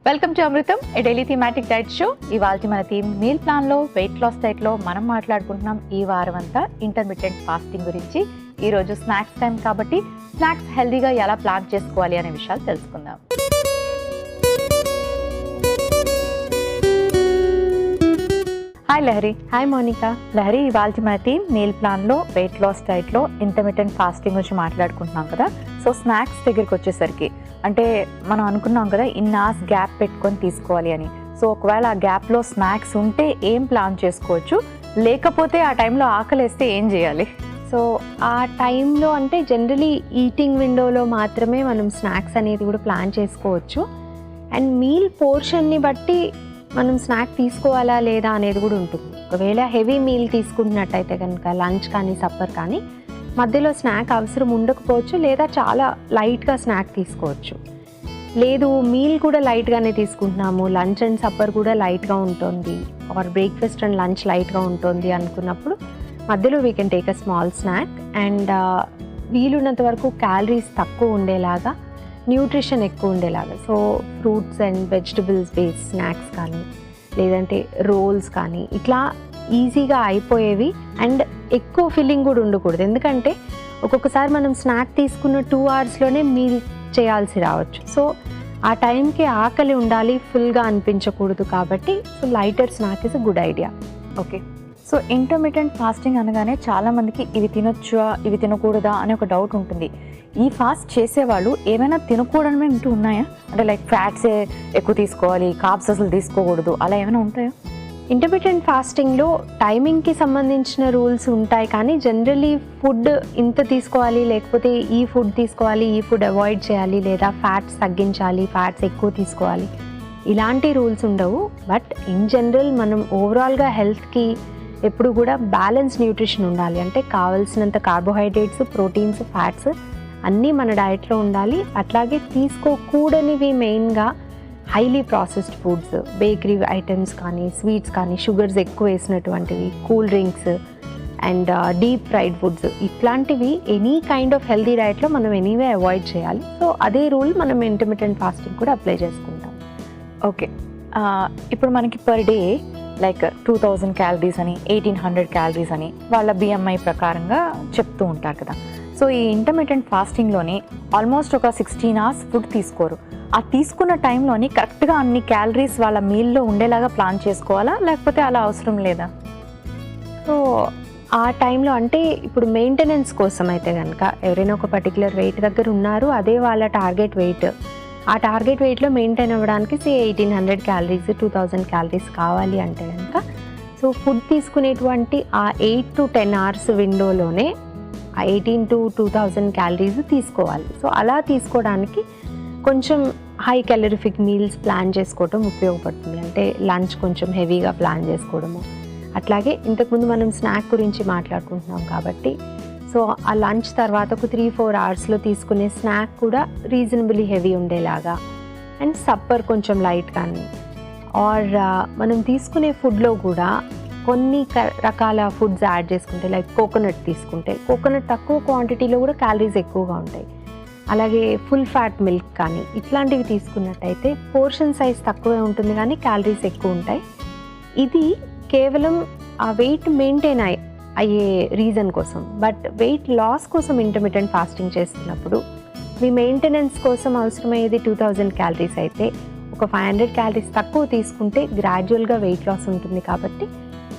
Welcome to Amrutham, A daily thematic diet show. ఇవాళ మన theme meal plan లో weight loss diet లో మనం మాట్లాడుకుంటున్నాం ఈ వారం అంతా ఇంటర్మిటెంట్ ఫాస్టింగ్ గురించి. ఈ రోజు స్నాక్స్ టైం కాబట్టి స్నాక్స్ హెల్దీగా ఎలా ప్లాన్ చేసుకోవాలి అనే విషయాలు తెలుసుకుందాం. హాయ్ లహరి. హాయ్ మోనికా. లహరి, ఇవాళ మన థీమ్ మీల్ ప్లాన్ లో వెయిట్ లాస్ డైట్ లో ఇంటర్మిటెంట్ ఫాస్టింగ్ గురించి మాట్లాడుకుంటున్నాం కదా. సో స్నాక్స్ దగ్గరికి వచ్చేసరికి అంటే మనం అనుకున్నాం కదా ఇన్ అవర్స్ గ్యాప్ పెట్టుకొని తీసుకోవాలి అని. సో ఒకవేళ ఆ గ్యాప్లో స్నాక్స్ ఉంటే ఏం ప్లాన్ చేసుకోవచ్చు, లేకపోతే ఆ టైంలో ఆకలేస్తే ఏం చేయాలి? సో ఆ టైంలో అంటే జనరలీ ఈటింగ్ విండోలో మాత్రమే మనం స్నాక్స్ అనేది కూడా ప్లాన్ చేసుకోవచ్చు. అండ్ మీల్ పోర్షన్ని బట్టి మనం స్నాక్ తీసుకోవాలా లేదా అనేది కూడా ఉంటుంది. ఒకవేళ హెవీ మీల్ తీసుకుంటున్నట్టయితే కనుక లంచ్ కానీ సప్పర్ కానీ మధ్యలో స్నాక్ అవసరం ఉండకపోవచ్చు, లేదా చాలా లైట్గా స్నాక్ తీసుకోవచ్చు. లేదు మీల్ కూడా లైట్గానే తీసుకుంటున్నాము, లంచ్ అండ్ సప్పర్ కూడా లైట్గా ఉంటుంది, ఆర్ బ్రేక్ఫాస్ట్ అండ్ లంచ్ లైట్గా ఉంటుంది అనుకున్నప్పుడు మధ్యలో we can take a small snack. And వీలున్నంత వరకు క్యాలరీస్ తక్కువ ఉండేలాగా, న్యూట్రిషన్ ఎక్కువ ఉండేలాగా, so fruits and vegetables based snacks కానీ లేదంటే రోల్స్ కానీ ఇట్లా ఈజీగా అయిపోయేవి అండ్ ఎక్కువ ఫిల్లింగ్ కూడా ఉండకూడదు. ఎందుకంటే ఒక్కొక్కసారి మనం స్నాక్ తీసుకున్న 2 అవర్స్లోనే మీల్ చేయాల్సి రావచ్చు. సో ఆ టైంకి ఆకలి ఉండాలి, ఫుల్గా అనిపించకూడదు. కాబట్టి so lighter snack is a good idea. Okay. So intermittent fasting అనగానే చాలామందికి ఇవి తినొచ్చా ఇవి తినకూడదా అనే ఒక డౌట్ ఉంటుంది. ఈ ఫాస్ట్ చేసేవాళ్ళు ఏమైనా తినకూడని అంటూ ఉన్నాయా? అంటే లైక్ ఫ్యాట్సే ఎక్కువ తీసుకోవాలి, కార్బ్స్ అసలు తీసుకోకూడదు, అలా ఏమైనా ఉంటాయా? ఇంటర్మిటెంట్ ఫాస్టింగ్లో టైమింగ్కి సంబంధించిన రూల్స్ ఉంటాయి, కానీ జనరలీ ఫుడ్ ఇంత తీసుకోవాలి, లేకపోతే ఈ ఫుడ్ తీసుకోవాలి, ఈ ఫుడ్ అవాయిడ్ చేయాలి, లేదా ఫ్యాట్స్ తగ్గించాలి, ఫ్యాట్స్ ఎక్కువ తీసుకోవాలి, ఇలాంటి రూల్స్ ఉండవు. బట్ ఇన్ జనరల్ మనం ఓవరాల్గా హెల్త్కి ఎప్పుడు కూడా బ్యాలెన్స్ న్యూట్రిషన్ ఉండాలి. అంటే కావాల్సినంత కార్బోహైడ్రేట్స్, ప్రోటీన్స్, ఫ్యాట్స్ అన్నీ మన డైట్లో ఉండాలి. అట్లాగే తీసుకోకూడనివి మెయిన్గా highly processed foods, bakery items కానీ, స్వీట్స్ కానీ, షుగర్స్ ఎక్కువ వేసినటువంటివి, cool drinks and deep fried foods, ఇట్లాంటివి ఎనీ కైండ్ ఆఫ్ హెల్తీ డైట్లో మనం ఎనీవే అవాయిడ్ చేయాలి. సో అదే రూల్ మనం ఇంటర్మిటెంట్ ఫాస్టింగ్ కూడా అప్లై చేసుకుంటాం. ఓకే. ఇప్పుడు మనకి పర్ డే లైక్ 2000 క్యాలరీస్ అని, 1800 క్యాలరీస్ అని వాళ్ళ BMI ప్రకారంగా చెప్తూ ఉంటారు కదా. సో ఈ ఇంటర్మిటెంట్ ఫాస్టింగ్లోని ఆల్మోస్ట్ ఒక 16 అవర్స్ ఫుడ్ తీసుకోరు. ఆ తీసుకున్న టైంలోని కరెక్ట్గా అన్ని క్యాలరీస్ వాళ్ళ మీల్లో ఉండేలాగా ప్లాన్ చేసుకోవాలా, లేకపోతే అలా అవసరం లేదా? సో ఆ టైంలో అంటే ఇప్పుడు మెయింటెనెన్స్ కోసం అయితే కనుక ఎవరైనా ఒక పర్టికులర్ వెయిట్ దగ్గర ఉన్నారు, అదే వాళ్ళ టార్గెట్ వెయిట్, ఆ టార్గెట్ వెయిట్లో మెయింటైన్ అవ్వడానికి 1800 క్యాలరీస్, 2000 క్యాలరీస్ కావాలి అంటే కనుక సో ఫుడ్ తీసుకునేటువంటి ఆ 8 to 10 అవర్స్ విండోలోనే ఆ 18 to 2000 క్యాలరీస్ తీసుకోవాలి. సో అలా తీసుకోవడానికి కొంచెం హై క్యాలరిఫిక్ మీల్స్ ప్లాన్ చేసుకోవడం ఉపయోగపడుతుంది. అంటే లంచ్ కొంచెం హెవీగా ప్లాన్ చేసుకోవడము, అట్లాగే ఇంతకుముందు మనం స్నాక్ గురించి మాట్లాడుకుంటున్నాం కాబట్టి సో ఆ లంచ్ తర్వాత ఒక 3-4 అవర్స్లో తీసుకునే స్నాక్ కూడా రీజనబుల్లీ హెవీ ఉండేలాగా, అండ్ సప్పర్ కొంచెం లైట్ కానీ, ఆర్ మనం తీసుకునే ఫుడ్లో కూడా కొన్ని రకాల ఫుడ్స్ యాడ్ చేసుకుంటే, లైక్ కోకోనట్ తీసుకుంటే కోకోనట్ తక్కువ క్వాంటిటీలో కూడా క్యాలరీస్ ఎక్కువగా ఉంటాయి. అలాగే ఫుల్ ఫ్యాట్ మిల్క్ కానీ ఇట్లాంటివి తీసుకున్నట్టయితే పోర్షన్ సైజ్ తక్కువే ఉంటుంది కానీ క్యాలరీస్ ఎక్కువ ఉంటాయి. ఇది కేవలం ఆ వెయిట్ మెయింటైన్ అయ్యే రీజన్ కోసం. బట్ వెయిట్ లాస్ కోసం ఇంటర్మిటెంట్ ఫాస్టింగ్ చేస్తున్నప్పుడు మీ మెయింటెనెన్స్ కోసం అవసరమయ్యేది 2000 క్యాలరీస్ అయితే ఒక 500 క్యాలరీస్ తక్కువ తీసుకుంటే గ్రాడ్యువల్గా వెయిట్ లాస్ ఉంటుంది. కాబట్టి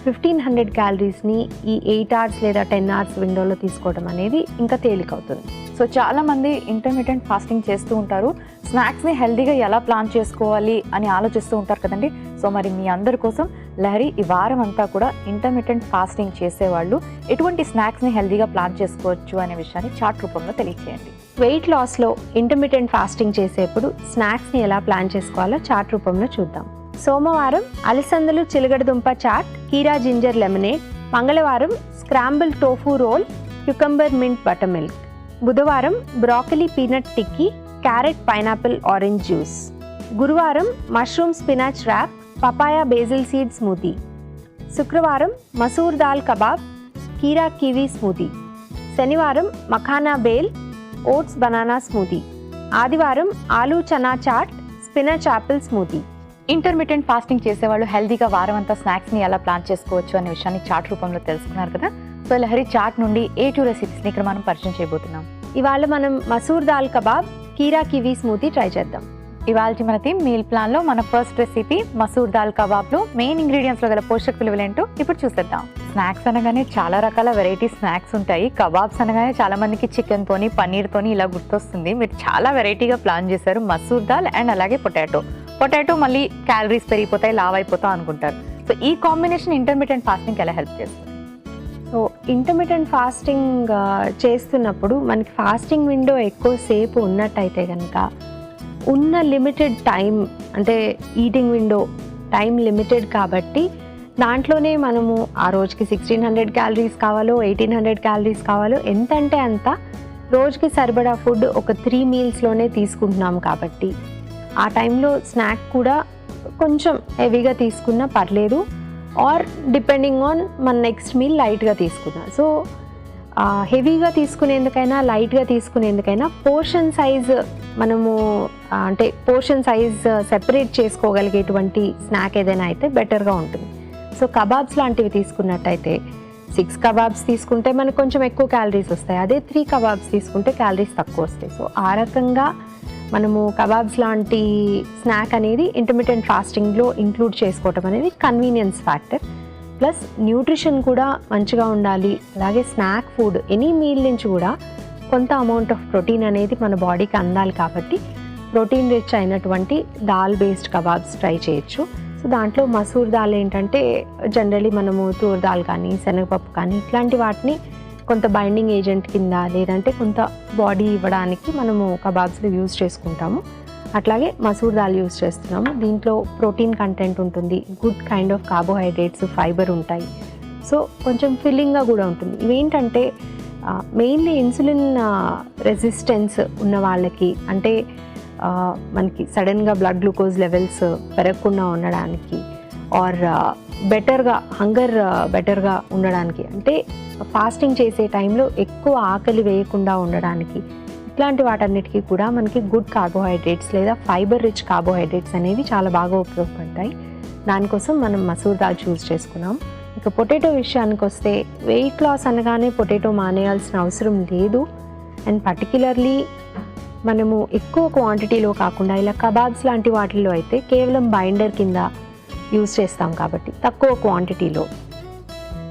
1500 క్యాలరీస్ని ఈ 8 అవర్స్ లేదా 10 అవర్స్ విండోలో తీసుకోవడం అనేది ఇంకా తేలికవుతుంది. సో చాలామంది ఇంటర్మిటెంట్ ఫాస్టింగ్ చేస్తూ ఉంటారు, స్నాక్స్ని హెల్దీగా ఎలా ప్లాన్ చేసుకోవాలి అని ఆలోచిస్తూ ఉంటారు కదండి. సో మరి మీ అందరి కోసం లహరి ఈ వారం అంతా కూడా ఇంటర్మిటెంట్ ఫాస్టింగ్ చేసేవాళ్ళు ఎటువంటి స్నాక్స్ని హెల్దీగా ప్లాన్ చేసుకోవచ్చు అనే విషయాన్ని చార్ట్ రూపంలో తెలియచేయండి. వెయిట్ లాస్లో ఇంటర్మిటెంట్ ఫాస్టింగ్ చేసేప్పుడు స్నాక్స్ని ఎలా ప్లాన్ చేసుకోవాలో చార్ట్ రూపంలో చూద్దాం. సోమవారం అలసందలు చిలగడదుంప చాట్, కీరా జింజర్ లెమనేడ్. మంగళవారం scramble tofu roll, cucumber mint butter milk. బుధవారం broccoli peanut tikki, carrot pineapple orange juice. గురువారం mushroom spinach wrap, papaya basil seed smoothie. శుక్రవారం masoor dal kebab, kheera kiwi smoothie. శనివారం makhana bhel, oats banana smoothie. ఆదివారం aloo chana chaat, spinach apple smoothie. Intermediate fasting చేసేవాళ్ళు హెల్దీగా వారం అంతా స్నాక్స్ని ఎలా ప్లాన్ చేసుకోవచ్చు అనే విషయాన్ని చాట్ రూపంలో తెలుసుకున్నారు కదా. సో లహరి చాట్ నుండి A2 రెసిపీస్ని ఇక్కడ మనం పరిచయం చేయబోతున్నాం. ఇవాళ మనం masoor dal kebab, kheera kiwi smoothie try చేద్దాం. ఇవాళ మన థీమ్ మీల్ ప్లాన్లో మన ఫస్ట్ రెసిపీ మసూర్ దాల్ కబాబ్లో మెయిన్ ఇంగ్రీడియంట్స్లో గల పోషక విలువలు ఏంటో ఇప్పుడు చూసేద్దాం. స్నాక్స్ అనగానే చాలా రకాల వెరైటీ స్నాక్స్ ఉంటాయి. కబాబ్స్ అనగానే చాలా మందికి చికెన్తోని పన్నీర్తోని ఇలా గుర్తొస్తుంది. మీరు చాలా వెరైటీగా ప్లాన్ చేశారు. మసూర్ దాల్ అండ్ అలాగే పొటాటో మళ్ళీ క్యాలరీస్ పెరిగిపోతాయి, లావ్ అయిపోతాం అనుకుంటారు. సో ఈ కాంబినేషన్ ఇంటర్మీడియట్ ఫాస్టింగ్కి ఎలా హెల్ప్ చేస్తుంది? సో ఇంటర్మీడియట్ ఫాస్టింగ్ చేస్తున్నప్పుడు మనకి ఫాస్టింగ్ విండో ఎక్కువసేపు ఉన్నట్టయితే కనుక ఉన్న లిమిటెడ్ టైం, అంటే ఈటింగ్ విండో టైం లిమిటెడ్ కాబట్టి దాంట్లోనే మనము ఆ రోజుకి 1600 క్యాలరీస్ కావాలో 1800 క్యాలరీస్ కావాలో ఎంత అంటే అంత రోజుకి సరిపడా ఫుడ్ ఒక 3 మీల్స్లోనే తీసుకుంటున్నాం కాబట్టి ఆ టైంలో స్నాక్ కూడా కొంచెం హెవీగా తీసుకున్నా పర్లేదు, ఆర్ డిపెండింగ్ ఆన్ మన నెక్స్ట్ మీల్ లైట్గా తీసుకున్నా. సో హెవీగా తీసుకునేందుకైనా లైట్గా తీసుకునేందుకైనా పోర్షన్ సైజ్ మనము అంటే పోర్షన్ సైజ్ సెపరేట్ చేసుకోగలిగేటువంటి స్నాక్ ఏదైనా అయితే బెటర్గా ఉంటుంది. సో కబాబ్స్ లాంటివి తీసుకున్నట్టయితే 6 కబాబ్స్ తీసుకుంటే మనకు కొంచెం ఎక్కువ క్యాలరీస్ వస్తాయి, అదే 3 కబాబ్స్ తీసుకుంటే క్యాలరీస్ తక్కువ వస్తాయి. సో ఆ రకంగా మనము కబాబ్స్ లాంటి స్నాక్ అనేది ఇంటర్మీడియట్ ఫాస్టింగ్లో ఇంక్లూడ్ చేసుకోవటం అనేది కన్వీనియన్స్ ఫ్యాక్టర్, ప్లస్ న్యూట్రిషన్ కూడా మంచిగా ఉండాలి. అలాగే స్నాక్ ఫుడ్ ఎనీ మీల్ నుంచి కూడా కొంత అమౌంట్ ఆఫ్ ప్రోటీన్ అనేది మన బాడీకి అందాలి కాబట్టి ప్రోటీన్ రిచ్ అయినటువంటి దాల్ బేస్డ్ కబాబ్స్ ట్రై చేయొచ్చు. సో దాంట్లో మసూర్ దాల్ ఏంటంటే జనరలీ మనము తూర్ దాల్ కానీ శనగపప్పు కానీ ఇట్లాంటి వాటిని కొంత బైండింగ్ ఏజెంట్ కింద లేదంటే కొంత బాడీ ఇవ్వడానికి మనము కబాబ్స్లో యూజ్ చేసుకుంటాము. అట్లాగే మసూర్ దాల్ యూజ్ చేస్తున్నాము. దీంట్లో ప్రోటీన్ కంటెంట్ ఉంటుంది, good kind of carbohydrates, fibre ఉంటాయి. సో కొంచెం ఫిల్లింగ్గా కూడా ఉంటుంది. ఇవేంటంటే మెయిన్లీ ఇన్సులిన్ రెసిస్టెన్స్ ఉన్న వాళ్ళకి, అంటే మనకి సడన్గా బ్లడ్ గ్లూకోజ్ లెవెల్స్ పెరగకుండా ఉండడానికి, ఆర్ బెటర్గా హంగర్ బెటర్గా ఉండడానికి, అంటే ఫాస్టింగ్ చేసే టైంలో ఎక్కువ ఆకలి వేయకుండా ఉండడానికి, ఇట్లాంటి వాటన్నిటికీ కూడా మనకి గుడ్ కార్బోహైడ్రేట్స్ లేదా ఫైబర్ రిచ్ కార్బోహైడ్రేట్స్ అనేవి చాలా బాగా ఉపయోగపడతాయి. దానికోసం మనం మసూర్ దాల్ చూస్ చేసుకున్నాం. ఇక పొటాటో విషయానికి వస్తే వెయిట్ లాస్ అనగానే పొటాటో మానేయాల్సిన అవసరం లేదు. అండ్ పర్టికులర్లీ మనము ఎక్కువ క్వాంటిటీలో కాకుండా ఇలా కబాబ్స్ లాంటి వాటిల్లో అయితే కేవలం బైండర్ కింద యూజ్ చేస్తాం కాబట్టి తక్కువ క్వాంటిటీలో.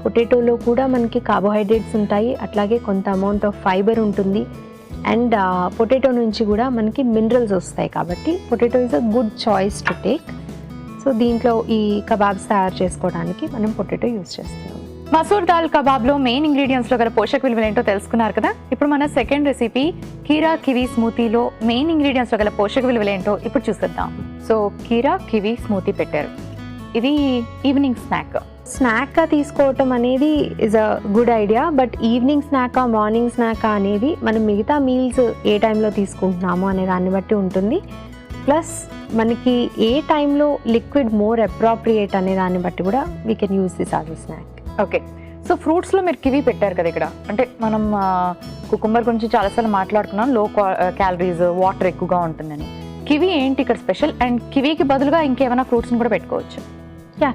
పొటాటోలో కూడా మనకి కార్బోహైడ్రేట్స్ ఉంటాయి, అట్లాగే కొంత అమౌంట్ ఆఫ్ ఫైబర్ ఉంటుంది. అండ్ పొటాటో నుంచి కూడా మనకి మినరల్స్ వస్తాయి కాబట్టి potato is a good choice to take. So దీంట్లో ఈ కబాబ్స్ తయారు చేసుకోవడానికి మనం పొటాటో యూజ్ చేస్తున్నాం. మసూర్ దాల్ కబాబ్లో మెయిన్ ఇంగ్రీడియంట్స్లో గల పోషక విలువలు ఏంటో తెలుసుకున్నారు కదా. ఇప్పుడు మన సెకండ్ రెసిపీ కీరా కివీ స్మూతీలో మెయిన్ ఇంగ్రీడియంట్స్లో గల పోషక విలువలు ఏంటో ఇప్పుడు చూసేద్దాం. సో కీరా కివీ స్మూతీ పెట్టారు. ఇది ఈవినింగ్ స్నాక్గా తీసుకోవటం అనేది is a good idea. But evening స్నాకా మార్నింగ్ స్నాకా అనేది మనం మిగతా మీల్స్ ఏ టైంలో తీసుకుంటున్నామో అనే దాన్ని బట్టి ఉంటుంది. ప్లస్ మనకి ఏ టైంలో లిక్విడ్ మోర్ అప్రాప్రియేట్ అనే దాన్ని బట్టి కూడా we can use this as a snack. Okay, so ఫ్రూట్స్లో మీరు కివీ పెట్టారు కదా. ఇక్కడ అంటే మనం కుకుంబర్ గురించి చాలాసార్లు మాట్లాడుకున్నాం, లో క్యాలరీస్, వాటర్ ఎక్కువగా ఉంటుందని. కివీ ఏంటి ఇక్కడ స్పెషల్? అండ్ కివీకి బదులుగా ఇంకేమైనా ఫ్రూట్స్ని కూడా పెట్టుకోవచ్చు?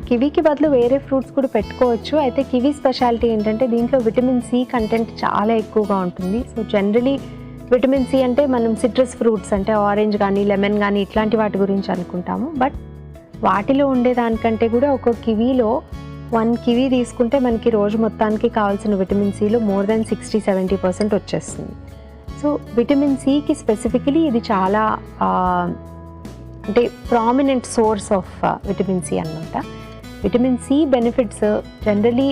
కివీకి బదులు వేరే ఫ్రూట్స్ కూడా పెట్టుకోవచ్చు. అయితే కివీ స్పెషాలిటీ ఏంటంటే దీంట్లో విటమిన్ సి కంటెంట్ చాలా ఎక్కువగా ఉంటుంది. సో జనరలీ విటమిన్ సి అంటే మనం సిట్రస్ ఫ్రూట్స్ అంటే ఆరెంజ్ కానీ లెమన్ కానీ ఇట్లాంటి వాటి గురించి అనుకుంటాము. బట్ వాటిలో ఉండేదానికంటే కూడా ఒక కివీలో 1 కివీ తీసుకుంటే మనకి రోజు మొత్తానికి కావాల్సిన విటమిన్ సిలో మోర్ దెన్ 60-70% వచ్చేస్తుంది. సో విటమిన్ సికి స్పెసిఫికలీ ఇది చాలా అంటే prominent source of vitamin C అన్నమాట. Vitamin C benefits generally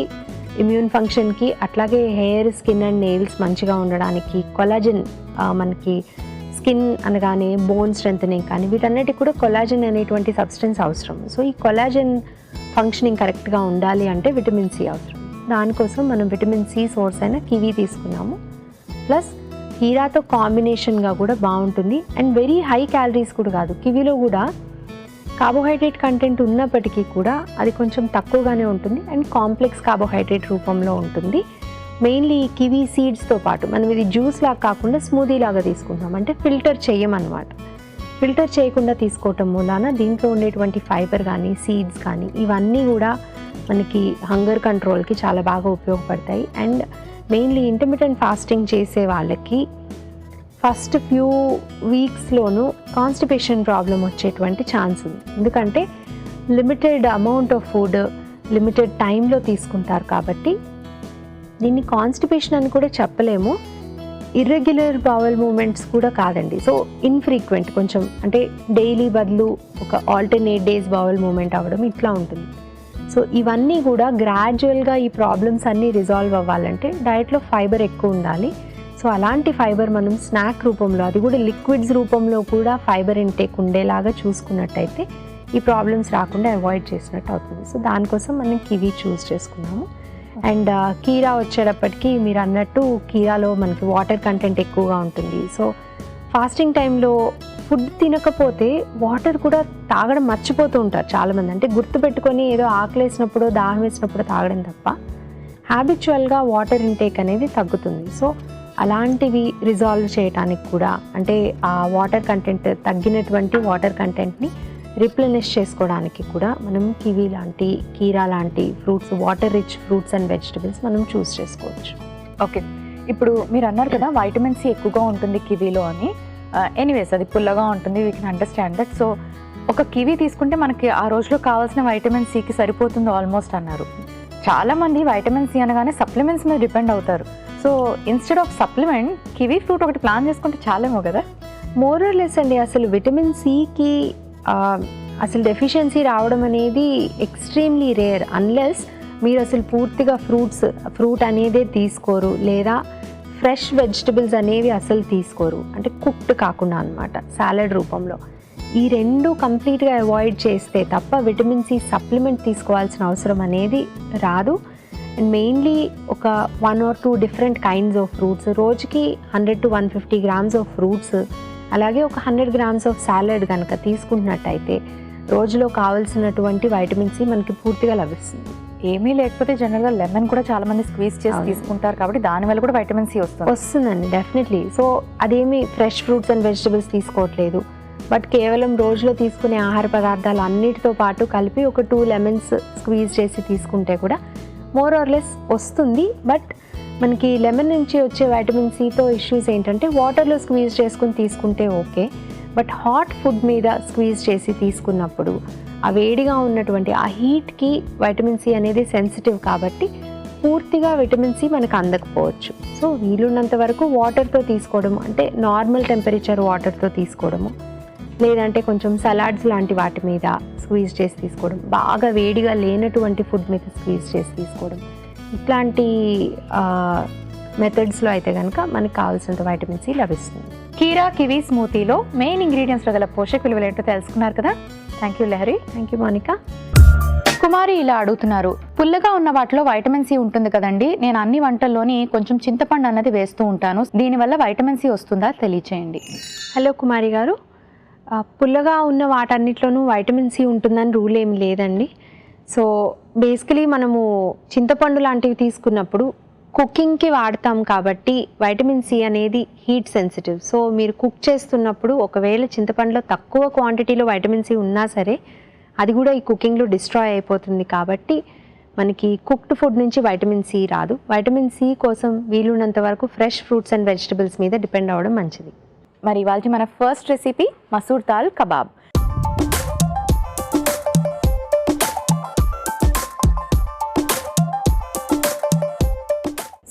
immune ఫంక్షన్కి, అట్లాగే హెయిర్, స్కిన్ అండ్ నెయిల్స్ మంచిగా ఉండడానికి, కొలాజన్ మనకి స్కిన్ అనగానే బోన్ స్ట్రెంథనింగ్ కానీ వీటన్నిటికి కూడా కొలాజన్ అనేటువంటి సబ్స్టెన్స్ అవసరం. సో ఈ కొలాజన్ ఫంక్షనింగ్ కరెక్ట్గా ఉండాలి అంటే విటమిన్ సి అవసరం. దానికోసం మనం విటమిన్ సి సోర్స్ అయిన కివీ తీసుకున్నాము. ప్లస్ కీరాతో కాంబినేషన్గా కూడా బాగుంటుంది. అండ్ వెరీ హై క్యాలరీస్ కూడా కాదు. కివీలో కూడా కార్బోహైడ్రేట్ కంటెంట్ ఉన్నప్పటికీ కూడా అది కొంచెం తక్కువగానే ఉంటుంది అండ్ కాంప్లెక్స్ కార్బోహైడ్రేట్ రూపంలో ఉంటుంది. మెయిన్లీ కివీ సీడ్స్తో పాటు మనం ఇది జ్యూస్ లాగా కాకుండా స్మూదీ లాగా తీసుకుంటాం, అంటే ఫిల్టర్ చేయమన్నమాట. ఫిల్టర్ చేయకుండా తీసుకోవటం మూలాన దీంట్లో ఉండేటువంటి ఫైబర్ కానీ సీడ్స్ కానీ ఇవన్నీ కూడా మనకి హంగర్ కంట్రోల్కి చాలా బాగా ఉపయోగపడతాయి. అండ్ మెయిన్లీ ఇంటర్మిటెంట్ ఫాస్టింగ్ చేసే వాళ్ళకి ఫస్ట్ ఫ్యూ వీక్స్లోనూ కాన్స్టిపేషన్ ప్రాబ్లం వచ్చేటువంటి ఛాన్స్ ఉంది. ఎందుకంటే limited amount of food limited టైంలో తీసుకుంటారు కాబట్టి దీన్ని కాన్స్టిపేషన్ అని కూడా చెప్పలేము, ఇర్రెగ్యులర్ బౌల్ మూమెంట్స్ కూడా కాదండి. సో ఇన్ఫ్రీక్వెంట్ కొంచెం అంటే డైలీ బదులు ఒక ఆల్టర్నేట్ డేస్ బౌల్ మూమెంట్ అవ్వడం ఇట్లా ఉంటుంది. సో ఇవన్నీ కూడా గ్రాడ్యువల్గా ఈ ప్రాబ్లమ్స్ అన్నీ రిజాల్వ్ అవ్వాలంటే డైట్లో ఫైబర్ ఎక్కువ ఉండాలి. సో అలాంటి ఫైబర్ మనం స్నాక్ రూపంలో, అది కూడా లిక్విడ్స్ రూపంలో కూడా ఫైబర్ ఇంటేక్ ఉండేలాగా చూసుకున్నట్టయితే ఈ ప్రాబ్లమ్స్ రాకుండా అవాయిడ్ చేసినట్టు అవుతుంది. సో దానికోసం మనం కివీ చూస్ చేసుకున్నాము. అండ్ కీరా వచ్చేటప్పటికి మీరు అన్నట్టు కీరాలో మనకి వాటర్ కంటెంట్ ఎక్కువగా ఉంటుంది. సో ఫాస్టింగ్ టైంలో ఫుడ్ తినకపోతే వాటర్ కూడా తాగడం మర్చిపోతూ ఉంటారు చాలామంది. అంటే గుర్తుపెట్టుకొని ఏదో ఆకలేసినప్పుడు దాహం వేసినప్పుడు తాగడం తప్ప హ్యాబిచువల్గా వాటర్ ఇంటేక్ అనేది తగ్గుతుంది. సో అలాంటివి రిజాల్వ్ చేయడానికి కూడా, అంటే ఆ వాటర్ కంటెంట్ తగ్గినటువంటి వాటర్ కంటెంట్ని రిప్లెనిష్ చేసుకోవడానికి కూడా మనం కివీ లాంటి, కీరా లాంటి fruits, water rich fruits and vegetables మనం చూస్ చేసుకోవచ్చు. ఓకే, ఇప్పుడు మీరు అన్నారు కదా వైటమిన్ సి ఎక్కువగా ఉంటుంది కివీలో అని. ఎనీవేస్ అది పుల్లగా ఉంటుంది, we can understand that. So ఒక కివీ తీసుకుంటే మనకి ఆ రోజులో కావాల్సిన వైటమిన్ సికి సరిపోతుంది ఆల్మోస్ట్ అన్నారు. చాలామంది వైటమిన్ సి అనగానే సప్లిమెంట్స్ మీద డిపెండ్ అవుతారు. So instead of supplement kiwi fruit ఒకటి ప్లాన్ చేసుకుంటే చాలేమో కదా. మోర్ ఆర్ లెస్ అండి, అసలు విటమిన్ సికి అసలు డెఫిషియన్సీ రావడం అనేది ఎక్స్ట్రీమ్లీ రేర్, అన్లెస్ మీరు అసలు పూర్తిగా ఫ్రూట్ అనేదే తీసుకోరు, లేదా ఫ్రెష్ వెజిటబుల్స్ అనేవి అసలు తీసుకోరు, అంటే కుక్డ్ కాకుండా అనమాట, సాలడ్ రూపంలో. ఈ రెండు కంప్లీట్గా అవాయిడ్ చేస్తే తప్ప విటమిన్ సి సప్లిమెంట్ తీసుకోవాల్సిన అవసరం అనేది రాదు. అండ్ మెయిన్లీ ఒక 1 or 2 different kinds of fruits, రోజుకి 100 to 150 grams ఆఫ్ ఫ్రూట్స్, అలాగే ఒక 100 grams ఆఫ్ సాలడ్ కనుక తీసుకుంటున్నట్టయితే రోజులో కావాల్సినటువంటి వైటమిన్ సి మనకి పూర్తిగా లభిస్తుంది. ఏమీ లేకపోతే జనరల్గా లెమన్ కూడా చాలా మంది స్క్వీజ్ చేసి తీసుకుంటారు కాబట్టి దానివల్ల కూడా వైటమిన్ సి వస్తుందండి డెఫినెట్లీ. సో అదేమి ఫ్రెష్ ఫ్రూట్స్ అండ్ వెజిటబుల్స్ తీసుకోవట్లేదు, బట్ కేవలం రోజులో తీసుకునే ఆహార పదార్థాలు అన్నిటితో పాటు కలిపి ఒక 2 lemons స్క్వీజ్ చేసి తీసుకుంటే కూడా మోర్ ఆర్ లెస్ వస్తుంది. బట్ మనకి లెమన్ నుంచి వచ్చే వైటమిన్ సితో ఇష్యూస్ ఏంటంటే వాటర్లో స్క్వీజ్ చేసుకుని తీసుకుంటే ఓకే, బట్ హాట్ ఫుడ్ మీద స్క్వీజ్ చేసి తీసుకున్నప్పుడు ఆ వేడిగా ఉన్నటువంటి ఆ హీట్కి వైటమిన్ సి అనేది సెన్సిటివ్ కాబట్టి పూర్తిగా విటమిన్ సి మనకు అందకపోవచ్చు. సో వీలున్నంత వరకు వాటర్తో తీసుకోవడము, అంటే నార్మల్ టెంపరేచర్ వాటర్తో తీసుకోవడము, లేదంటే కొంచెం సలాడ్స్ లాంటి వాటి మీద స్క్వీజ్ చేసి తీసుకోవడం, బాగా వేడిగా లేనటువంటి ఫుడ్ మీద స్క్వీజ్ చేసి తీసుకోవడం, ఇట్లాంటి మెథడ్స్లో అయితే కనుక మనకు కావాల్సినంత వైటమిన్ సి లభిస్తుంది. కీరా కివీ స్మూతీలో మెయిన్ ఇంగ్రీడియంట్స్లో గల పోషక విలువలు ఏంటో తెలుసుకున్నారు కదా. Thank you Lahari. Thank you Monika. Kumari ఇలా అడుగుతున్నారు, పుల్లగా ఉన్న వాటిలో వైటమిన్ సి ఉంటుంది కదండి, నేను అన్ని వంటల్లోని కొంచెం చింతపండు అన్నది వేస్తూ ఉంటాను, దీనివల్ల వైటమిన్ సి వస్తుందా తెలియచేయండి. హలో కుమారి గారు, పుల్లగా ఉన్న వాటన్నిటిలోనూ వైటమిన్ సి ఉంటుందని రూల్ ఏమి లేదండి. సో బేసికలీ మనము చింతపండు లాంటివి తీసుకున్నప్పుడు కుకింగ్కి వాడతాం కాబట్టి వైటమిన్ సి అనేది హీట్ సెన్సిటివ్. సో మీరు కుక్ చేస్తున్నప్పుడు ఒకవేళ చింతపండులో తక్కువ క్వాంటిటీలో వైటమిన్ సి ఉన్నా సరే అది కూడా ఈ కుకింగ్లో డిస్ట్రాయ్ అయిపోతుంది. కాబట్టి మనకి కుక్డ్ ఫుడ్ నుంచి వైటమిన్ సి రాదు. వైటమిన్ సి కోసం వీలున్నంత వరకు ఫ్రెష్ ఫ్రూట్స్ అండ్ వెజిటబుల్స్ మీద డిపెండ్ అవ్వడం మంచిది. మరి ఇవాళ మన first recipe masoor dal kebab.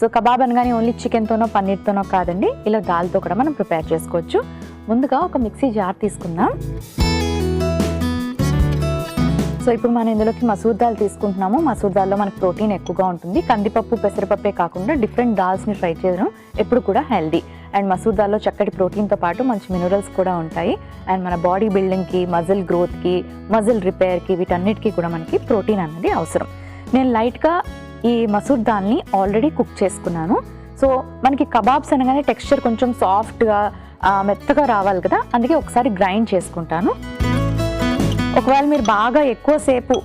So kebab అనగానే ఓన్లీ చికెన్తోనో పన్నీర్తోనో కాదండి, ఇలా దాల్తో కూడా మనం ప్రిపేర్ చేసుకోవచ్చు. ముందుగా ఒక మిక్సీ జార్ తీసుకుందాం. సో ఇప్పుడు మనం ఇందులోకి మసూర్ దాల్ తీసుకుంటున్నాము. మసూర్ దాల్లో మనకు ప్రోటీన్ ఎక్కువగా ఉంటుంది. కందిపప్పు, పెసరపప్పే కాకుండా డిఫరెంట్ దాల్స్ని ట్రై చేయడం ఎప్పుడు కూడా హెల్దీ. అండ్ మసూర్ దాల్లో చక్కటి ప్రోటీన్తో పాటు మంచి మినరల్స్ కూడా ఉంటాయి. అండ్ మన బాడీ బిల్డింగ్కి, మజిల్ గ్రోత్కి, మజిల్ రిపేర్కి, వీటన్నిటికీ కూడా మనకి ప్రోటీన్ అన్నది అవసరం. నేను లైట్గా ఈ మసూర్ దాల్ని ఆల్రెడీ కుక్ చేసుకున్నాను. సో మనకి కబాబ్స్ అనగానే టెక్స్చర్ కొంచెం సాఫ్ట్గా మెత్తగా రావాలి కదా, అందుకే ఒకసారి గ్రైండ్ చేసుకుంటాను. ఒకవేళ మీరు బాగా ఎక్కువసేపు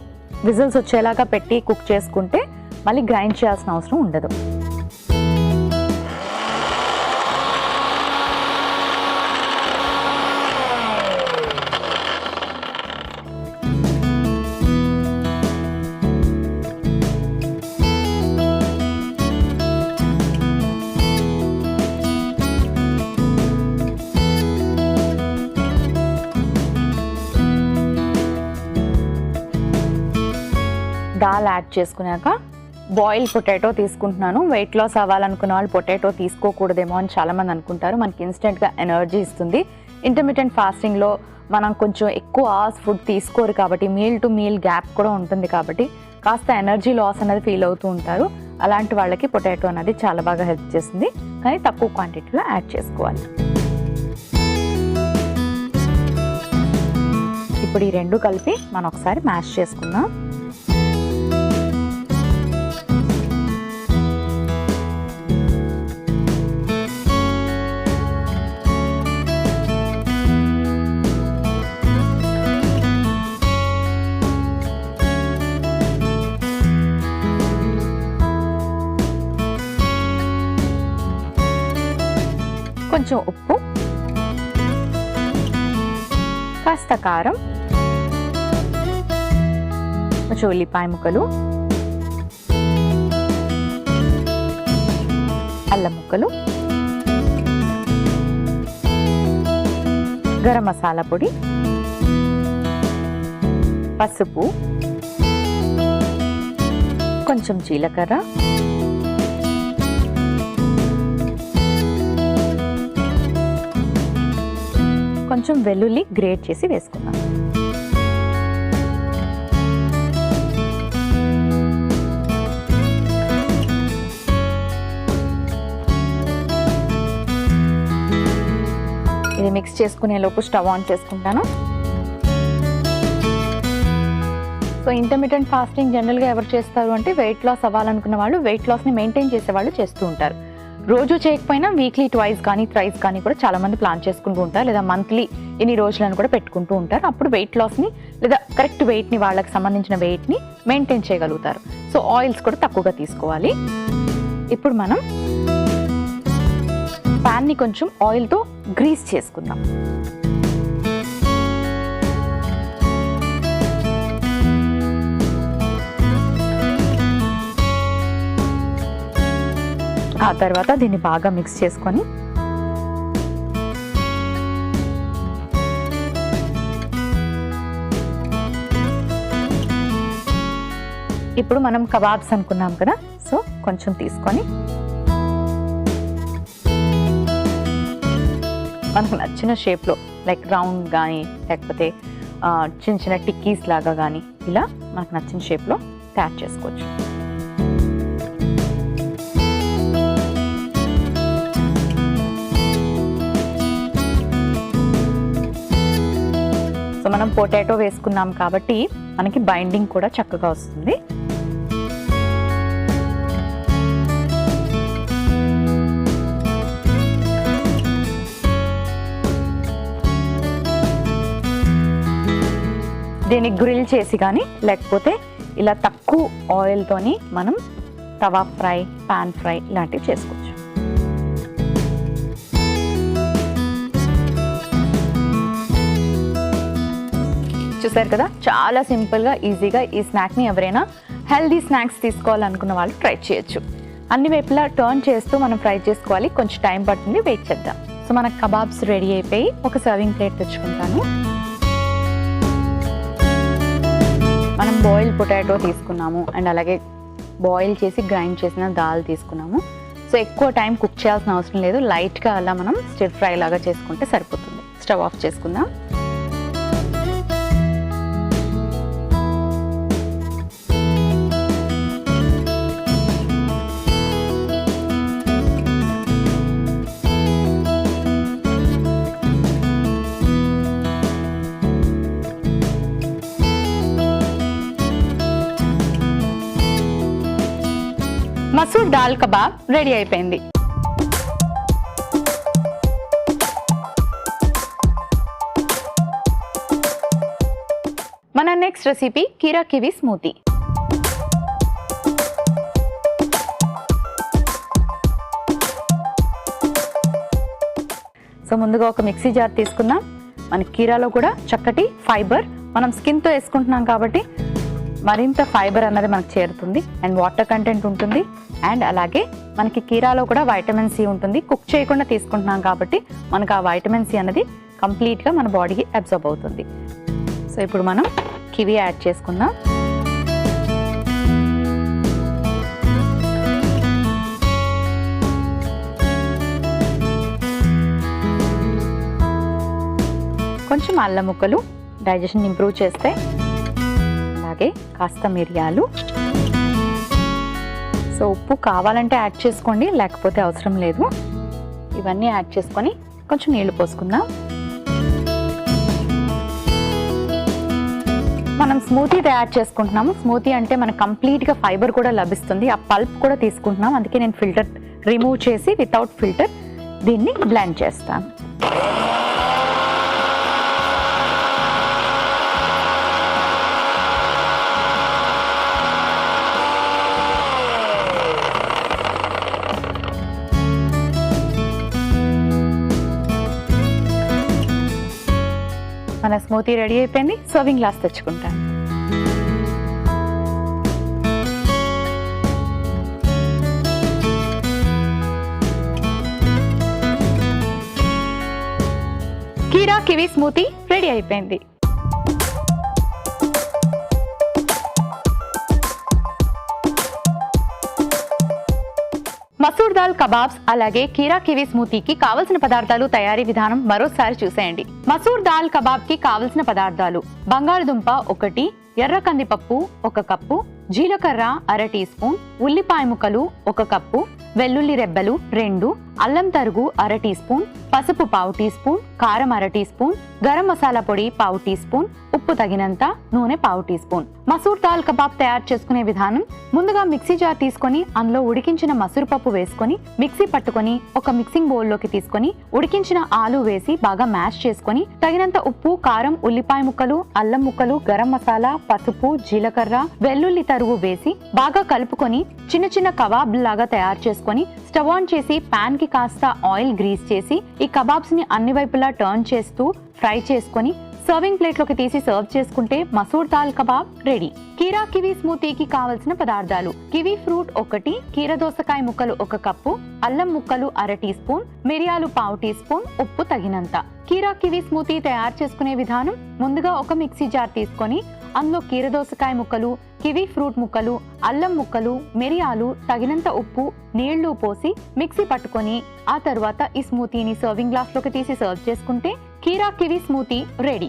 విజిల్స్ వచ్చేలాగా పెట్టి కుక్ చేసుకుంటే మళ్ళీ గ్రైండ్ చేయాల్సిన అవసరం ఉండదు. మసాలా యాడ్ చేసుకున్నాక బాయిల్ పొటాటో తీసుకుంటున్నాను. వెయిట్ లాస్ అవ్వాలనుకున్న వాళ్ళు పొటాటో తీసుకోకూడదేమో అని చాలామంది అనుకుంటారు. మనకి ఇన్స్టెంట్గా ఎనర్జీ ఇస్తుంది. ఇంటర్మీడియట్ ఫాస్టింగ్లో మనం కొంచెం ఎక్కువ అవర్స్ ఫుడ్ తీసుకోరు కాబట్టి మీల్ టు మీల్ గ్యాప్ కూడా ఉంటుంది కాబట్టి కాస్త ఎనర్జీ లాస్ అనేది ఫీల్ అవుతూ ఉంటారు. అలాంటి వాళ్ళకి పొటాటో అనేది చాలా బాగా హెల్ప్ చేస్తుంది, కానీ తక్కువ క్వాంటిటీలో యాడ్ చేసుకోవాలి. ఇప్పుడు ఈ రెండు కలిపి మనం ఒకసారి మ్యాష్ చేసుకుందాం. కొంచెం ఉప్పు, కాస్త కారం, కొంచెం ఉల్లిపాయ ముక్కలు, అల్లం ముక్కలు, గరం మసాలా పొడి, పసుపు, కొంచెం జీలకర్ర, కొంచెం వెల్లుల్లి గ్రేట్ చేసి వేసుకుందాం. ఇది మిక్స్ చేసుకునే లోపు స్టవ్ ఆన్ చేసుకుంటాను. సో ఇంటర్మీడియట్ ఫాస్టింగ్ జనరల్గా ఎవరు చేస్తారు అంటే వెయిట్ లాస్ అవ్వాలనుకున్న వాళ్ళు, వెయిట్ లాస్ని మెయింటైన్ చేసే వాళ్ళు చేస్తూ ఉంటారు. రోజు చేయకపోయినా వీక్లీ ట్వైస్ కానీ థ్రైస్ కానీ కూడా చాలామంది ప్లాన్ చేసుకుంటూ ఉంటారు, లేదా మంత్లీ ఎన్ని రోజులను కూడా పెట్టుకుంటూ ఉంటారు. అప్పుడు వెయిట్ లాస్ని లేదా కరెక్ట్ వెయిట్ని, వాళ్ళకి సంబంధించిన వెయిట్ని మెయింటైన్ చేయగలుగుతారు. సో ఆయిల్స్ కూడా తక్కువగా తీసుకోవాలి. ఇప్పుడు మనం ప్యాన్ని కొంచెం ఆయిల్తో గ్రీస్ చేసుకుందాం. ఆ తర్వాత దీన్ని బాగా మిక్స్ చేసుకొని ఇప్పుడు మనం కబాబ్స్ అనుకున్నాం కదా, సో కొంచెం తీసుకొని మనకు నచ్చిన షేప్లో లైక్ రౌండ్ కానీ లేకపోతే చిన్న చిన్న టిక్కీస్ లాగా కానీ ఇలా మనకు నచ్చిన షేప్లో తయారు చేసుకోవచ్చు. సో మనం పొటాటో వేసుకున్నాం కాబట్టి మనకి బైండింగ్ కూడా చక్కగా వస్తుంది. దీన్ని గ్రిల్ చేసి కానీ లేకపోతే ఇలా తక్కువ ఆయిల్తోని మనం తవా ఫ్రై, పాన్ ఫ్రై ఇలాంటివి చేసుకోవచ్చు. చూసారు కదా, చాలా సింపుల్గా ఈజీగా ఈ స్నాక్ని ఎవరైనా హెల్దీ స్నాక్స్ తీసుకోవాలనుకున్న వాళ్ళు ట్రై చేయొచ్చు. అన్ని వైపులా టర్న్ చేస్తూ మనం ఫ్రై చేసుకోవాలి, కొంచెం టైం పడుతుంది, వెయిట్ చేద్దాం. సో మనకు కబాబ్స్ రెడీ అయిపోయి ఒక సర్వింగ్ ప్లేట్ తెచ్చుకుంటాను. మనం బాయిల్ పొటాటో తీసుకున్నాము అండ్ అలాగే బాయిల్ చేసి గ్రైండ్ చేసిన దాల్ తీసుకున్నాము. సో ఎక్కువ టైం కుక్ చేయాల్సిన అవసరం లేదు, లైట్గా అలా మనం స్టిర్ ఫ్రై లాగా చేసుకుంటే సరిపోతుంది. స్టవ్ ఆఫ్ చేసుకుందాం. మసూర్ దాల్ కబాబ్ రెడీ అయిపోయింది. మన నెక్స్ట్ రెసిపీ కీరా కివి స్మూతీ. సో ముందుగా ఒక మిక్సీ జార్ తీసుకుందాం. మన కీరాలో కూడా చక్కటి ఫైబర్, మనం స్కిన్తో వేసుకుంటున్నాం కాబట్టి మరింత ఫైబర్ అన్నది మనకు చేరుతుంది అండ్ వాటర్ కంటెంట్ ఉంటుంది. అండ్ అలాగే మనకి కీరాలో కూడా వైటమిన్ సి ఉంటుంది. కుక్ చేయకుండా తీసుకుంటున్నాం కాబట్టి మనకు ఆ వైటమిన్ సి అన్నది కంప్లీట్గా మన బాడీకి అబ్జర్బ్ అవుతుంది. సో ఇప్పుడు మనం కివి యాడ్ చేసుకుందాం. కొంచెం అల్లం ముక్కలు డైజెషన్ ఇంప్రూవ్ చేస్తే, అలాగే కాస్త మిరియాలు. సో ఉప్పు కావాలంటే యాడ్ చేసుకోండి, లేకపోతే అవసరం లేదు. ఇవన్నీ యాడ్ చేసుకొని కొంచెం నీళ్లు పోసుకుందాం. మనం స్మూతీ తయారు చేసుకుంటున్నాము. స్మూతీ అంటే మనకు కంప్లీట్గా ఫైబర్ కూడా లభిస్తుంది, ఆ పల్ప్ కూడా తీసుకుంటున్నాం. అందుకే నేను ఫిల్టర్ రిమూవ్ చేసి వితౌట్ ఫిల్టర్ దీన్ని బ్లెండ్ చేస్తాను. మన స్మూతీ రెడీ అయిపోయింది. సర్వింగ్ గ్లాస్ తెచ్చుకుంటాను. కీరా కివి స్మూతీ రెడీ అయిపోయింది. మసూర్ దాల్ కబాబ్స్ అలాగే కీరా కివి స్మూతీకి కావలసిన పదార్థాలు, తయారీ విధానం మరోసారి చూసేయండి. మసూర్ దాల్ కబాబ్ కి కావలసిన పదార్థాలు: బంగాళదుంప 1, ఎర్ర కందిపప్పు 1 కప్పు, జీలకర్ర అర టీ స్పూన్, ఉల్లిపాయ ముక్కలు 1 కప్పు, వెల్లుల్లి రెబ్బలు 2, అల్లం తరుగు అర టీ స్పూన్, పసుపు పావు టీ స్పూన్, కారం అర టీ స్పూన్, గరం మసాలా పొడి పావు టీ స్పూన్, ఉప్పు తగినంత, నూనె పావు టీ స్పూన్. మసూర్ దాల్ కబాబ్ తయారు చేసుకునే విధానం: ముందుగా మిక్సీ జార్ తీసుకొని అందులో ఉడికించిన మసూర్ పప్పు వేసుకొని మిక్సీ పట్టుకొని ఒక మిక్సింగ్ బౌల్ లోకి తీసుకొని ఉడికించిన ఆలు వేసి బాగా మ్యాష్ చేసుకొని తగినంత ఉప్పు, కారం, ఉల్లిపాయ ముక్కలు, అల్లం ముక్కలు, గరం మసాలా, పసుపు, జీలకర్ర, వెల్లుల్లి తరుగు వేసి బాగా కలుపుకొని చిన్న చిన్న కబాబ్ లాగా తయారు చేసుకొని స్టవ్ ఆన్ చేసి పాన్ కి కాస్త ఆయిల్ గ్రీస్ చేసి ఈ కబాబ్స్ ని అన్ని వైపులా టర్న్ చేస్తూ ఫ్రై చేసుకొని సర్వింగ్ ప్లేట్ లోకి తీసి సర్వ్ చేసుకుంటే మసూర్ దాల్ కబాబ్ రెడీ. కీరా కివి స్మూతీకి కావలసిన పదార్థాలు: కివి ఫ్రూట్ 1, కీర దోసకాయ ముక్కలు 1 కప్పు, అల్లం ముక్కలు అర టీ స్పూన్, మిరియాలు పావు టీ స్పూన్, ఉప్పు తగినంత. కీరా కివి స్మూతీ తయారు చేసుకునే విధానం: ముందుగా ఒక మిక్సీ జార్ తీసుకొని అందులో కీర దోసకాయ ముక్కలు, కివి ఫ్రూట్ ముక్కలు, అల్లం ముక్కలు, మిరియాలు, తగినంత ఉప్పు, నీళ్లు పోసి మిక్సీ పట్టుకొని ఆ తర్వాత ఈ స్మూతీని సర్వింగ్ గ్లాస్ లోకి తీసి సర్వ్ చేసుకుంటే కీరా కివి స్మూతీ రెడీ.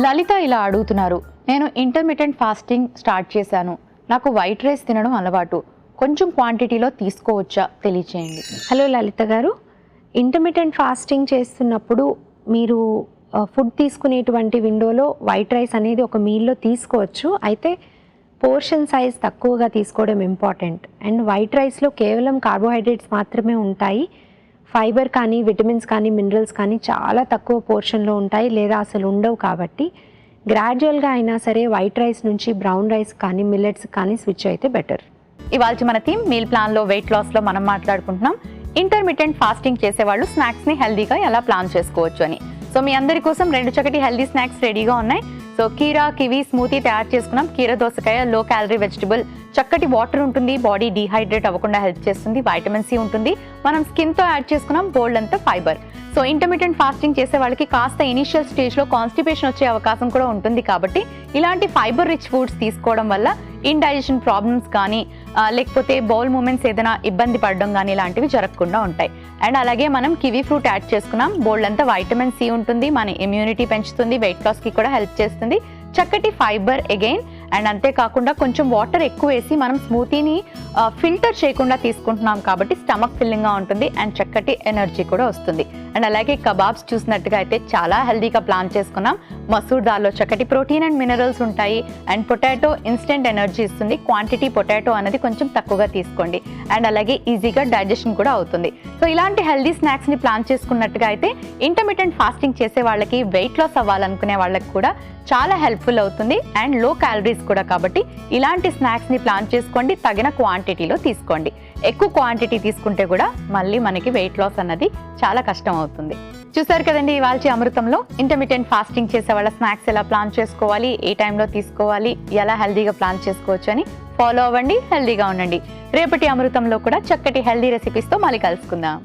లలిత ఇలా అడుగుతున్నారు: నేను ఇంటర్మిటెంట్ ఫాస్టింగ్ స్టార్ట్ చేశాను, నాకు వైట్ రైస్ తినడం అలవాటు, కొంచెం క్వాంటిటీలో తీసుకోవచ్చా, తెలియచేయండి. హలో లలిత గారు, ఇంటర్మిటెంట్ ఫాస్టింగ్ చేస్తున్నప్పుడు మీరు ఫుడ్ తీసుకునేటువంటి విండోలో వైట్ రైస్ అనేది ఒక మీల్లో తీసుకోవచ్చు. అయితే పోర్షన్ సైజ్ తక్కువగా తీసుకోవడం ఇంపార్టెంట్. అండ్ వైట్ రైస్లో కేవలం కార్బోహైడ్రేట్స్ మాత్రమే ఉంటాయి. ఫైబర్ కానీ, విటమిన్స్ కానీ, మినరల్స్ కానీ చాలా తక్కువ పోర్షన్లో ఉంటాయి, లేదా అసలు ఉండవు. కాబట్టి గ్రాడ్యువల్గా అయినా సరే వైట్ రైస్ నుంచి బ్రౌన్ రైస్ కానీ, మిల్లెట్స్ కానీ స్విచ్ అయితే బెటర్. ఇవాళ మన థీమ్ మీల్ ప్లాన్లో వెయిట్ లాస్లో మనం మాట్లాడుకుంటున్నాం ఇంటర్మిటెంట్ ఫాస్టింగ్ చేసేవాళ్ళు స్నాక్స్ని హెల్దీగా ఎలా ప్లాన్ చేసుకోవచ్చు అని. సో మీ అందరి కోసం 2 చక్కటి హెల్దీ స్నాక్స్ రెడీగా ఉన్నాయి. సో కీరా కివి స్మూతీ తయారు చేసుకున్నాం. కీర దోసకాయ లో క్యాలరీ వెజిటబుల్, చక్కటి వాటర్ ఉంటుంది, బాడీ డీహైడ్రేట్ అవ్వకుండా హెల్ప్ చేస్తుంది, వైటమిన్ సి ఉంటుంది. మనం స్కిన్తో యాడ్ చేసుకున్నాం బోల్డ్ అంతా ఫైబర్. సో ఇంటర్మిటెంట్ ఫాస్టింగ్ చేసే వాళ్ళకి కాస్త ఇనిషియల్ స్టేజ్లో కాన్స్టిపేషన్ వచ్చే అవకాశం కూడా ఉంటుంది. కాబట్టి ఇలాంటి ఫైబర్ రిచ్ ఫుడ్స్ తీసుకోవడం వల్ల ఇండైజెషన్ ప్రాబ్లమ్స్ కానీ లేకపోతే బౌల్ మూమెంట్స్ ఏదైనా ఇబ్బంది పడడం కానీ ఇలాంటివి జరగకుండా ఉంటాయి. అండ్ అలాగే మనం కివీ ఫ్రూట్ యాడ్ చేసుకున్నాం, బోల్డ్ అంతా వైటమిన్ సి ఉంటుంది, మన ఇమ్యూనిటీ పెంచుతుంది, వెయిట్ లాస్కి కూడా హెల్ప్ చేస్తుంది, చక్కటి ఫైబర్ అగైన్. అండ్ అంతేకాకుండా కొంచెం వాటర్ ఎక్కువ వేసి మనం స్మూతీని ఫిల్టర్ చేయకుండా తీసుకుంటున్నాం కాబట్టి స్టమక్ ఫిల్లింగ్గా ఉంటుంది అండ్ చక్కటి ఎనర్జీ కూడా వస్తుంది. అండ్ అలాగే కబాబ్స్ చూసినట్టుగా అయితే చాలా హెల్దీగా ప్లాన్ చేసుకున్నాం. మసూర్ దాల్లో చక్కటి ప్రోటీన్ అండ్ మినరల్స్ ఉంటాయి. అండ్ పొటాటో ఇన్స్టెంట్ ఎనర్జీ ఇస్తుంది. క్వాంటిటీ పొటాటో అనేది కొంచెం తక్కువగా తీసుకోండి. అండ్ అలాగే ఈజీగా డైజెషన్ కూడా అవుతుంది. సో ఇలాంటి హెల్దీ స్నాక్స్ని ప్లాన్ చేసుకున్నట్టుగా అయితే ఇంటర్మిటెంట్ ఫాస్టింగ్ చేసే వాళ్ళకి, వెయిట్ లాస్ అవ్వాలనుకునే వాళ్ళకి కూడా చాలా హెల్ప్ఫుల్ అవుతుంది. అండ్ లో క్యాలరీస్ కూడా. కాబట్టి ఇలాంటి స్నాక్స్ని ప్లాన్ చేసుకోండి, తగిన క్వాంటిటీలో తీసుకోండి. ఎక్కువ క్వాంటిటీ తీసుకుంటే కూడా మళ్ళీ మనకి వెయిట్ లాస్ అన్నది చాలా కష్టం అవుతుంది. చూసారు కదండి ఇవాల్టి అమృతంలో ఇంటర్మిటెంట్ ఫాస్టింగ్ చేసే వాళ్ళ స్నాక్స్ ఎలా ప్లాన్ చేసుకోవాలి, ఏ టైంలో తీసుకోవాలి, ఎలా హెల్దీగా ప్లాన్ చేసుకోవచ్చు అని ఫాలో అవ్వండి, హెల్దీగా ఉండండి. రేపటి అమృతంలో కూడా చక్కటి హెల్దీ రెసిపీస్తో మళ్ళీ కలుసుకుందాం.